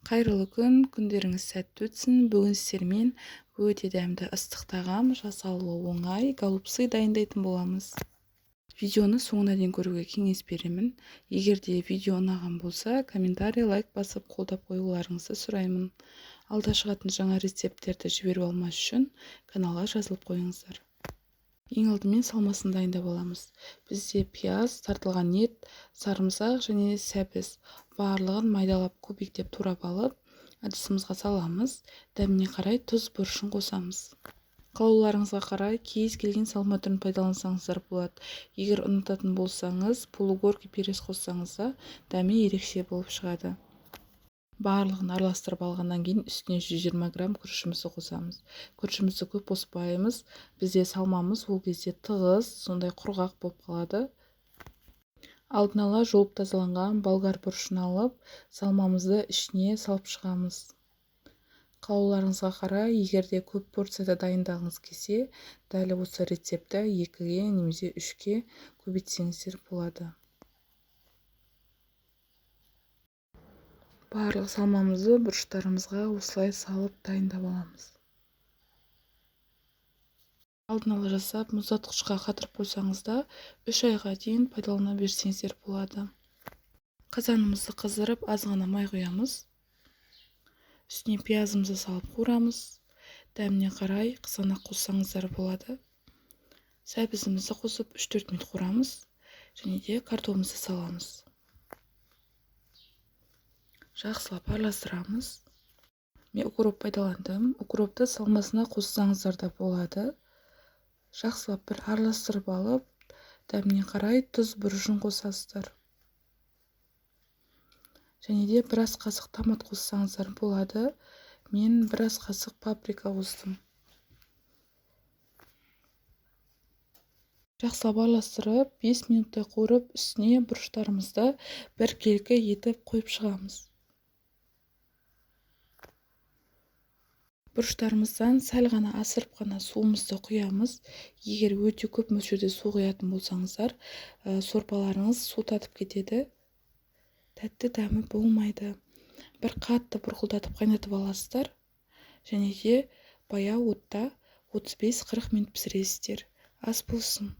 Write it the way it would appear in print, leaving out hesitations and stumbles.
Қайырлы күн, күндеріңіз сәтті өтсін. Бүгін сіздермен өте дәмді ыстық тағам, жасалуы оңай голубцы дайындайтын боламыз. Видеоны соңына дейін көруге кеңес беремін. Егер де видео ұнаған болса, комментарий, лайк басып қолдап қоюларыңызды сұраймын. Алда шығатын жаңа рецепттерді жіберіп алмас үшін каналға жазылып қойыңыздар. Ең алдымен салмасын дайындап аламыз. Бізде пияз, тартылған ет, сарымсақ және сәбіз барлығын майдалап көбіктеп турап алып, ыдысымызға саламыз. Дәміне қарай тұз, бұрышын қосамыз. Қалауларыңызға қарай кез келген салма түрін пайдалансаңыздар болады. Егер ұнататын болсаңыз, полугорки перец қоссаңыз да дәмі ерекше болып шығады. Барлығын араластырып алғаннан кейін үстіне 120 грамм күрішімізді қосамыз. Күрішімізді көп қоспаймыз. Бізде салмамыз ол кезде тығыз, сондай құрғақ болып қалады. Алдын ала жуып тазаланған болгар бұрышын алып, салмамызды ішіне салып шығамыз. Қалауларыңызға қарай, егер де көп порцияда дайындағыңыз келсе, дәл осы рецепті 2-ге немесе 3-ге көбейтсеңіздер болады. Барлық салмамызды бұрыштарымызға осылай салып дайындап аламыз. Алдын ала жасап, мұздатқышқа қатырып қойсаңыз да 3 айға дейін пайдалана берсеңіздер болады. Қазанымызды қыздырып, аз ғана май құямыз. Үстіне пиязымызды салып қуырамыз. Дәміне қарай қызанақ қоссаңыздар болады. Сәбізімізді қосып 3-4 минут қуырамыз. Және де картопымызды саламыз. Жақсылап араластырамыз. Мен укроп пайдаландым. Укропты салмасына қоссаңыздар да болады. Жақсылап бір араластырып алып, дәміне қарай тұз, бұрышын қосасыздар. Және де біраз қасық томат қоссаңыздар болады. Мен біраз қасық паприка қостым. Жақсылап араластырып, 5 минуттай қуырып, үстіне бұрыштарымызды бір келкі етіп қойып шығамыз. Бұрыштарымыздан сәл ғана асырып қана суымызды құямыз. Егер өте көп мөлшерде су құятын болсаңыздар, сорпаларыңыз су татып кетеді. Тәтті дәмі болмайды. Бір қатты бұрқылдатып қайнатып аласыздар. Және де баяу отта 35-40 минут пісіресіздер. Ас болсын.